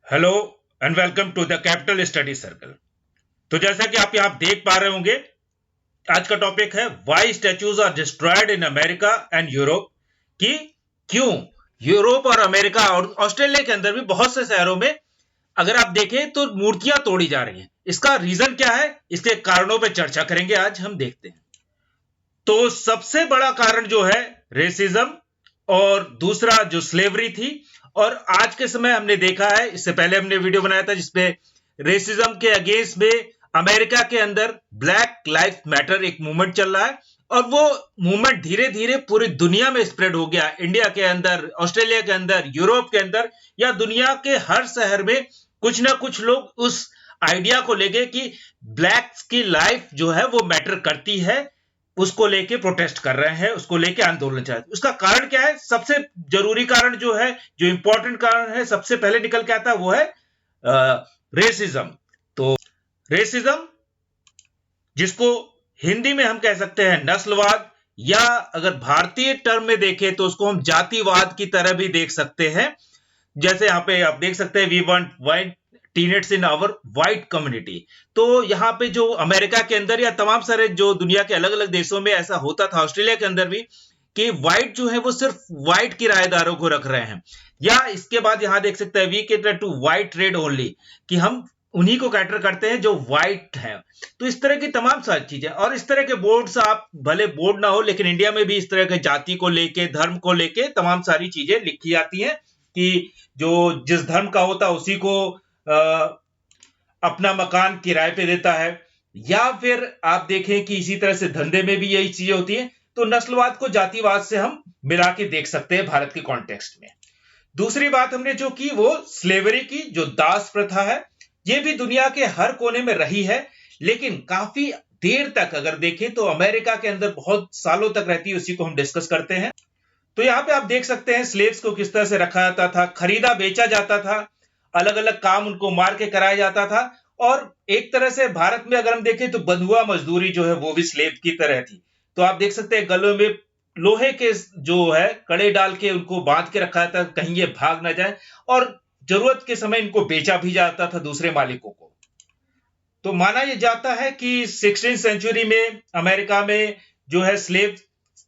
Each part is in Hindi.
Hello and welcome to the capital study circle. तो जैसा कि आप यहाँ देख पा रहे होंगे, आज का टॉपिक है why statues are destroyed in America and Europe. कि क्यों यूरोप और अमेरिका और ऑस्ट्रेलिया के अंदर भी बहुत से शहरों में अगर आप देखें तो मूर्तियां तोड़ी जा रही हैं। इसका रीजन क्या है, इसके कारणों पर चर्चा करेंगे। आज हम देखते हैं। तो सबसे बड़ा कारण जो है रेसिज्म, और दूसरा जो स्लेवरी थी। और आज के समय हमने देखा है, इससे पहले हमने वीडियो बनाया था जिसपे रेसिज्म के अगेंस्ट में अमेरिका के अंदर ब्लैक लाइफ मैटर एक मूवमेंट चल रहा है, और वो मूवमेंट धीरे धीरे पूरी दुनिया में स्प्रेड हो गया। इंडिया के अंदर, ऑस्ट्रेलिया के अंदर, यूरोप के अंदर, या दुनिया के हर शहर में कुछ ना कुछ लोग उस आइडिया को लेके कि ब्लैक्स की लाइफ जो है वो मैटर करती है, उसको लेके प्रोटेस्ट कर रहे हैं, उसको लेके आंदोलन चल रहा है। उसका कारण क्या है? सबसे जरूरी कारण जो है, जो इंपॉर्टेंट कारण है, सबसे पहले निकल के आता है, वो है रेसिज्म। तो रेसिज्म, जिसको हिंदी में हम कह सकते हैं नस्लवाद, या अगर भारतीय टर्म में देखें तो उसको हम जातिवाद की तरह भी देख सकते हैं। जैसे यहाँ पे आप देख सकते हैं, we want white tenants in our white community. तो यहाँ पे जो अमेरिका के अंदर या तमाम सारे जो दुनिया के अलग अलग देशों में ऐसा होता था, ऑस्ट्रेलिया के अंदर भी, कि व्हाइट जो है वो सिर्फ व्हाइट किराएदारों को रख रहे हैं। या इसके बाद यहाँ देख सकते हैं, we cater to white trade only, कि हम उन्हीं को कैटर करते हैं जो व्हाइट है। तो इस तरह की तमाम सारी चीजें, और इस तरह के बोर्ड्स, आप भले बोर्ड ना हो लेकिन इंडिया में भी इस तरह के जाति को लेके, धर्म को लेके तमाम सारी चीजें लिखी जाती हैं कि जो जिस धर्म का होता है उसी को अपना मकान किराए पे देता है। या फिर आप देखें कि इसी तरह से धंधे में भी यही चीजें होती हैं। तो नस्लवाद को जातिवाद से हम मिला के देख सकते हैं भारत के कॉन्टेक्स्ट में। दूसरी बात हमने जो की वो स्लेवरी की, जो दास प्रथा है, ये भी दुनिया के हर कोने में रही है, लेकिन काफी देर तक अगर देखें तो अमेरिका के अंदर बहुत सालों तक रहती है। उसी को हम डिस्कस करते हैं। तो यहाँ पे आप देख सकते हैं स्लेव्स को किस तरह से रखा जाता था, खरीदा बेचा जाता था, अलग अलग काम उनको मार के कराया जाता था। और एक तरह से भारत में अगर हम देखें तो बंधुआ मजदूरी जो है वो भी स्लेव की तरह थी। तो आप देख सकते हैं गलों में लोहे के जो है कड़े डाल के उनको बांध के रखा जाता, कहीं ये भाग ना जाए, और जरूरत के समय इनको बेचा भी जाता था दूसरे मालिकों को। तो माना यह जाता है कि 16th सेंचुरी में अमेरिका में जो है स्लेव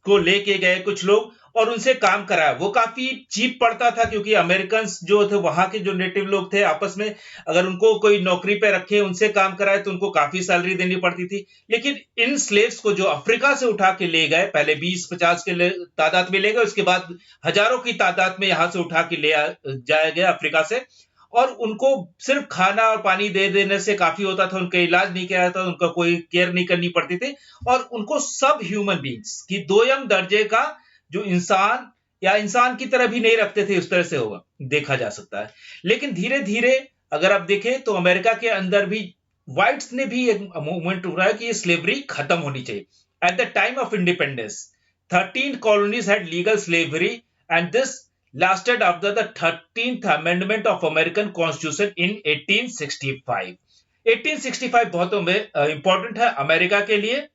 को लेके गए कुछ लोग और उनसे काम कराया। वो काफी चीप पड़ता था, क्योंकि अमेरिकन जो थे, वहां के जो नेटिव लोग थे, आपस में अगर उनको कोई नौकरी पे रखे, उनसे काम कराए, तो उनको काफी सैलरी देनी पड़ती थी। लेकिन इन स्लेव्स को जो अफ्रीका से उठा के ले गए, पहले 20-50 के तादाद में ले गए, उसके बाद हजारों की तादाद में यहां से उठा के ले जाया गया अफ्रीका से। और उनको सिर्फ खाना और पानी दे देने से काफी होता था, उनका इलाज नहीं किया जाता, उनका कोई केयर नहीं करनी पड़ती थी। और उनको सब ह्यूमन बींग्स की दोयम दर्जे का जो इंसान या इंसान की तरह भी नहीं रखते थे, उस तरह से होगा देखा जा सकता है। लेकिन धीरे धीरे अगर आप देखें तो अमेरिका के अंदर भी व्हाइट्स ने भी एक मूवमेंट उठाया कि ये स्लेवरी खत्म होनी चाहिए। At the time of independence 13 colonies had legal slavery, and this lasted after the 13th amendment of American Constitution in 1865। 1865 बहुत इंपॉर्टेंट है अमेरिका के लिए।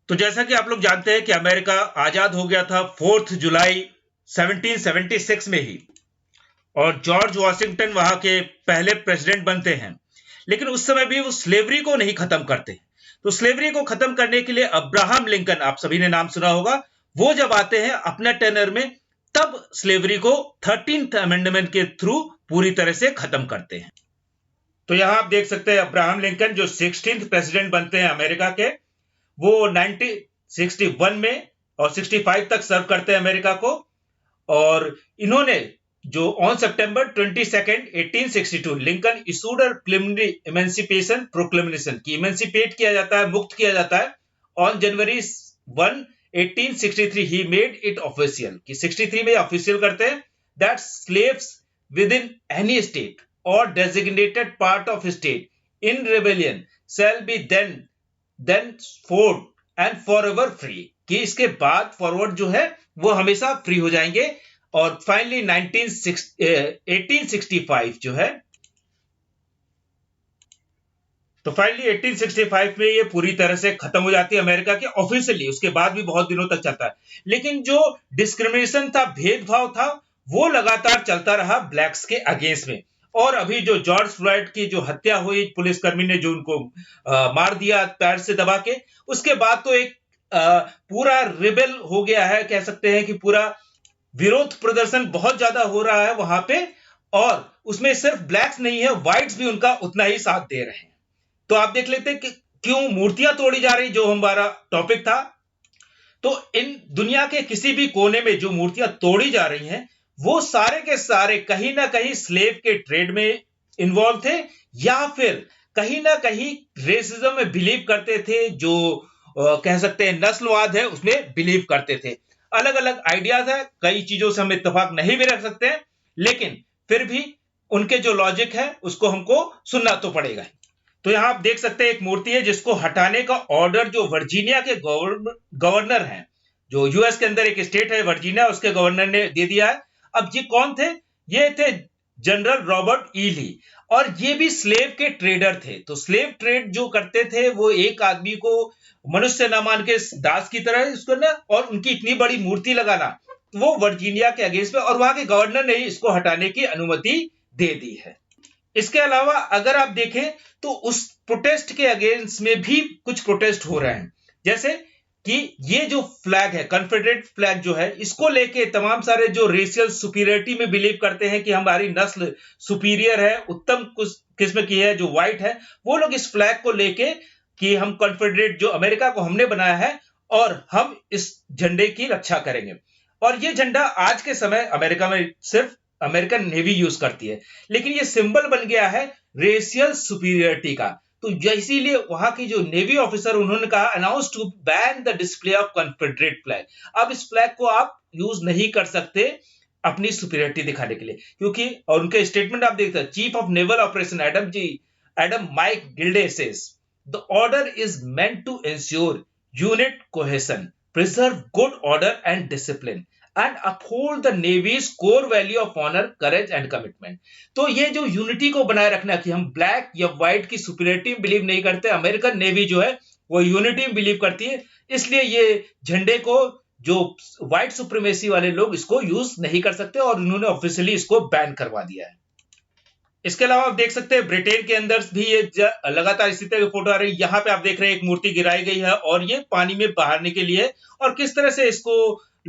तो जैसा कि आप लोग जानते हैं कि अमेरिका आजाद हो गया था 4 जुलाई 1776 में ही, और जॉर्ज वॉशिंगटन वहां के पहले प्रेसिडेंट बनते हैं। लेकिन उस समय भी वो स्लेवरी को नहीं खत्म करते। तो स्लेवरी को खत्म करने के लिए अब्राहम लिंकन, आप सभी ने नाम सुना होगा, वो जब आते हैं अपना टेनर में, तब स्लेवरी को 13th अमेंडमेंट के थ्रू पूरी तरह से खत्म करते हैं। तो यहां आप देख सकते हैं अब्राहम लिंकन जो 16th प्रेसिडेंट बनते हैं अमेरिका के, वो 1961 में और 65 तक सर्व करते हैं अमेरिका को। और इन्होंने जो on September 22, 1862 Lincoln issued a preliminary emancipation proclamation, की इमेंसिपेट किया जाता है, मुक्त किया जाता है। On January 1, 1863 he made it official, कि 63 में ऑफिशियल करते हैं, that slaves within any state or designated part of state in rebellion shall be thenceforward and forever free, कि इसके बाद फॉरवर्ड जो है वो हमेशा फ्री हो जाएंगे। और फाइनली 1865 जो है, तो फाइनली 1865 में ये पूरी तरह से खत्म हो जाती है अमेरिका के ऑफिशियली। उसके बाद भी बहुत दिनों तक चलता है, लेकिन जो डिस्क्रिमिनेशन था, भेदभाव था, वो लगातार चलता रहा ब्लैक्स के अगेंस्ट में। और अभी जो जॉर्ज फ्लॉयड की जो हत्या हुई पुलिसकर्मी ने जो उनको मार दिया पैर से दबा के, उसके बाद तो एक पूरा रिबेल हो गया है, कह सकते हैं कि पूरा विरोध प्रदर्शन बहुत ज्यादा हो रहा है वहां पे, और उसमें सिर्फ ब्लैक्स नहीं है, व्हाइट्स भी उनका उतना ही साथ दे रहे हैं। तो आप देख लेते हैं कि क्यों मूर्तियां तोड़ी जा रही, जो हमारा टॉपिक था। तो इन दुनिया के किसी भी कोने में जो मूर्तियां तोड़ी जा रही हैं, वो सारे के सारे कहीं ना कहीं स्लेव के ट्रेड में इन्वॉल्व थे, या फिर कहीं ना कहीं रेसिज्म में बिलीव करते थे, जो कह सकते हैं नस्लवाद है उसमें बिलीव करते थे। अलग अलग आइडियाज है, कई चीजों से हम इत्तेफाक नहीं भी रख सकते हैं, लेकिन फिर भी उनके जो लॉजिक है उसको हमको सुनना तो पड़ेगा। तो यहां आप देख सकते हैं एक मूर्ति है जिसको हटाने का ऑर्डर जो वर्जीनिया के गवर्नर हैं, जो यूएस के अंदर एक स्टेट है वर्जीनिया, उसके गवर्नर ने दे दिया है। अब ये कौन थे? ये थे जनरल रॉबर्ट ई ली, और ये भी स्लेव के ट्रेडर थे। तो स्लेव ट्रेड जो करते थे वो एक आदमी को मनुष्य न मान के दास की तरह इसको ना, और उनकी इतनी बड़ी मूर्ति लगाना, वो वर्जीनिया के अगेंस्ट में, और वहां के गवर्नर ने इसको हटाने की अनुमति दे दी है। इसके अलावा अगर आप देखें तो उस प्रोटेस्ट के अगेंस्ट में भी कुछ प्रोटेस्ट हो रहे हैं, जैसे कि ये जो फ्लैग है, कॉन्फेडरेट फ्लैग जो है, इसको लेके तमाम सारे जो रेशियल सुपीरियरिटी में बिलीव करते हैं कि हमारी नस्ल सुपीरियर है, उत्तम किस्म की है, जो व्हाइट है, वो लोग इस फ्लैग को लेके कि हम कॉन्फेडरेट जो अमेरिका को हमने बनाया है और हम इस झंडे की रक्षा करेंगे। और ये झंडा आज के समय अमेरिका में सिर्फ अमेरिकन नेवी यूज करती है, लेकिन ये सिंबल बन गया है रेशियल सुपीरियरिटी का। तो इसीलिए वहां की जो नेवी ऑफिसर, उन्होंने कहा announce to ban the display of confederate flag. अब इस फ्लैग को आप यूज नहीं कर सकते अपनी सुपीरियरिटी दिखाने के लिए, क्योंकि और उनके स्टेटमेंट आप देखते हैं, chief of naval operation Adam Mike Gilday says the order is meant to ensure unit cohesion, preserve good order and discipline and uphold the Navy's core value of honor, courage and commitment। तो ये जो यूनिटी को बनाए रखना कि हम ब्लैक या व्हाइट की सुपीरियरिटी में बिलीव नहीं करते, अमेरिकन नेवी जो है वो यूनिटी में बिलीव करती है, इसलिए ये झंडे को जो व्हाइट सुप्रीमेसी वाले लोग इसको यूज नहीं कर सकते, और उन्होंने ऑफिशियली इसको बैन करवा दिया है। इसके अलावा आप देख सकते हैं ब्रिटेन के अंदर भी ये लगातार इसी तरह की फोटो आ रही है। यहाँ पे आप देख रहे हैं एक मूर्ति गिराई गई है और ये पानी में बहाने के लिए, और किस तरह से इसको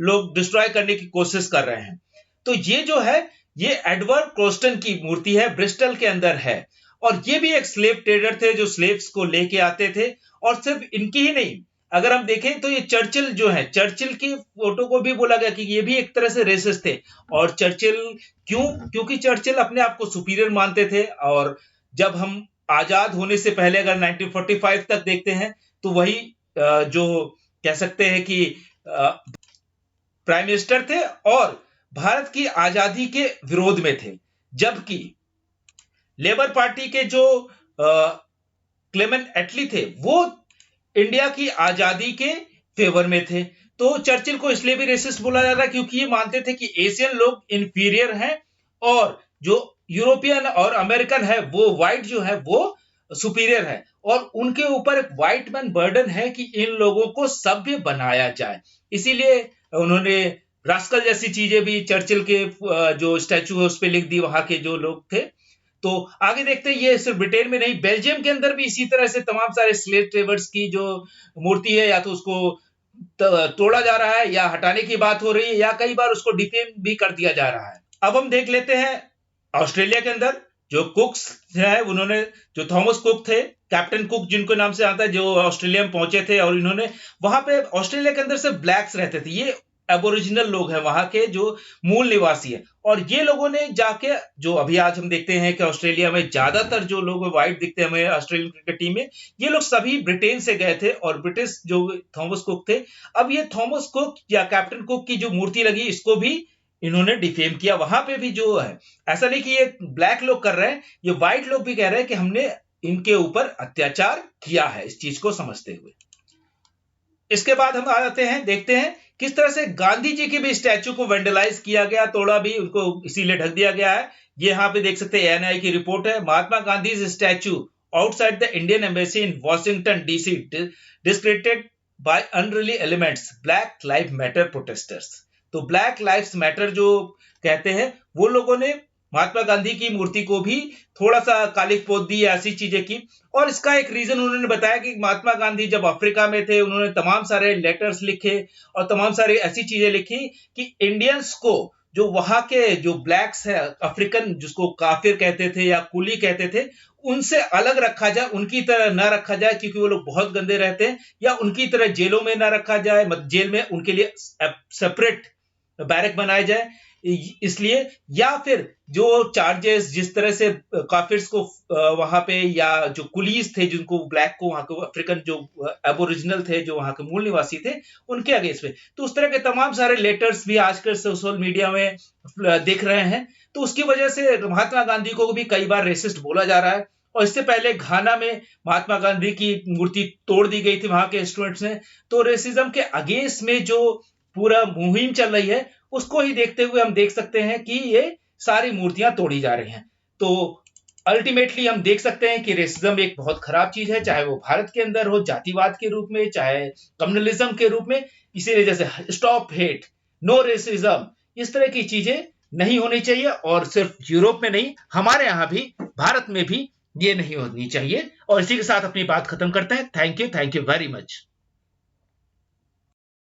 लोग डिस्ट्रॉय करने की कोशिश कर रहे हैं। तो ये जो है ये एडवर्ड क्रोस्टन की मूर्ति है, ब्रिस्टल के अंदर है, और ये भी एक स्लेव ट्रेडर थे जो स्लेव्स को लेके आते थे। और सिर्फ इनकी ही नहीं, अगर हम देखें तो ये चर्चिल जो है, चर्चिल की फोटो को भी बोला गया कि ये भी एक तरह से रेसिस्ट थे। और चर्चिल क्यों? क्योंकि चर्चिल अपने आप को सुपीरियर मानते थे, और जब हम आजाद होने से पहले अगर 1945 तक देखते हैं तो वही जो कह सकते हैं कि प्राइम मिनिस्टर थे और भारत की आजादी के विरोध में थे, जबकि लेबर पार्टी के जो क्लेमेंट एटली थे वो इंडिया की आजादी के फेवर में थे। तो चर्चिल को इसलिए भी रेसिस्ट बोला जा रहा है क्योंकि ये मानते थे कि एशियन लोग इंफीरियर हैं, और जो यूरोपियन और अमेरिकन है वो व्हाइट जो है वो सुपीरियर है, और उनके ऊपर एक व्हाइट मैन बर्डन है कि इन लोगों को सभ्य बनाया जाए। इसीलिए उन्होंने रास्कल जैसी चीजें भी चर्चिल के जो स्टैचू है उस पर लिख दी वहां के जो लोग थे। तो आगे देखते हैं, ये सिर्फ ब्रिटेन में नहीं, बेल्जियम के अंदर भी इसी तरह से तमाम सारे स्लेव ट्रेडर्स की जो मूर्ति है, या तो उसको तोड़ा जा रहा है या हटाने की बात हो रही है, या कई बार उसको डिफेम भी कर दिया जा रहा है। अब हम देख लेते हैं ऑस्ट्रेलिया के अंदर जो कुक्स है, उन्होंने जो थॉमस कुक थे, कैप्टन कुक जिनको नाम से आता है, जो ऑस्ट्रेलिया में पहुंचे थे, और इन्होंने वहां पे ऑस्ट्रेलिया के अंदर सिर्फ ब्लैक्स रहते थे, ये एबोरिजिनल लोग हैं वहां के जो मूल निवासी है। और ये लोगों ने जाके, जो अभी आज हम देखते हैं कि ऑस्ट्रेलिया में ज्यादातर जो लोग व्हाइट दिखते हैं हमें ऑस्ट्रेलियन क्रिकेट टीम में, ये लोग सभी ब्रिटेन से गए थे, और ब्रिटिश जो थॉमस कुक थे, अब ये थॉमस कुक या कैप्टन कुक की जो मूर्ति लगी इसको भी इन्होंने डिफेम किया। वहां पे भी जो है, ऐसा नहीं कि ये ब्लैक लोग कर रहे हैं, ये व्हाइट लोग भी कह रहे हैं कि हमने इनके ऊपर अत्याचार किया है, इस चीज को समझते हुए। इसके बाद हम आ जाते हैं, देखते हैं किस तरह से गांधी जी के भी स्टैचू को वेंडलाइज किया गया, तोड़ा भी, उनको इसीलिए ढक दिया गया है। ये यहाँ पे देख सकते हैं ANI की रिपोर्ट है, Mahatma Gandhi statue outside the Indian embassy in Washington DC discredited by unruly elements, black live matter protesters. तो ब्लैक लाइव्स मैटर जो कहते हैं वो लोगों ने महात्मा गांधी की मूर्ति को भी थोड़ा सा कालिख पोत दी, ऐसी चीजें की। और इसका एक रीजन उन्होंने बताया कि महात्मा गांधी जब अफ्रीका में थे, उन्होंने तमाम सारे लेटर्स लिखे और तमाम सारी ऐसी चीजें लिखी कि इंडियंस को, जो वहां के जो ब्लैक्स है, अफ्रीकन, जिसको काफिर कहते थे या कुली कहते थे, उनसे अलग रखा जाए, उनकी तरह ना रखा जाए, क्योंकि वो लोग बहुत गंदे रहते हैं, या उनकी तरह जेलों में ना रखा जाए, जेल में उनके लिए सेपरेट बैरक बनाया जाए, इसलिए, या फिर जो चार्जेस जिस तरह से काफिर्स को वहां पे, या जो कुलीस थे जिनको ब्लैक को, वहां के अफ्रीकन जो एबोरिजिनल थे, जो वहां के मूल निवासी थे, उनके अगेंस्ट में, तो उस तरह के तमाम सारे लेटर्स भी आजकल सोशल मीडिया में देख रहे हैं। तो उसकी वजह से महात्मा गांधी को भी कई बार रेसिस्ट बोला जा रहा है। और इससे पहले घाना में महात्मा गांधी की मूर्ति तोड़ दी गई थी वहां के स्टूडेंट्स ने। तो रेसिज्म के अगेंस्ट में जो पूरा मुहिम चल रही है, उसको ही देखते हुए हम देख सकते हैं कि ये सारी मूर्तियां तोड़ी जा रही हैं। तो अल्टीमेटली हम देख सकते हैं कि रेसिज्म एक बहुत खराब चीज है, चाहे वो भारत के अंदर हो जातिवाद के रूप में, चाहे कम्युनलिज्म के रूप में। इसीलिए जैसे स्टॉप हेट, नो रेसिज्म, इस तरह की चीजें नहीं होनी चाहिए। और सिर्फ यूरोप में नहीं, हमारे यहां भी, भारत में भी ये नहीं होनी चाहिए। और इसी के साथ अपनी बात खत्म करते हैं। Thank you very much.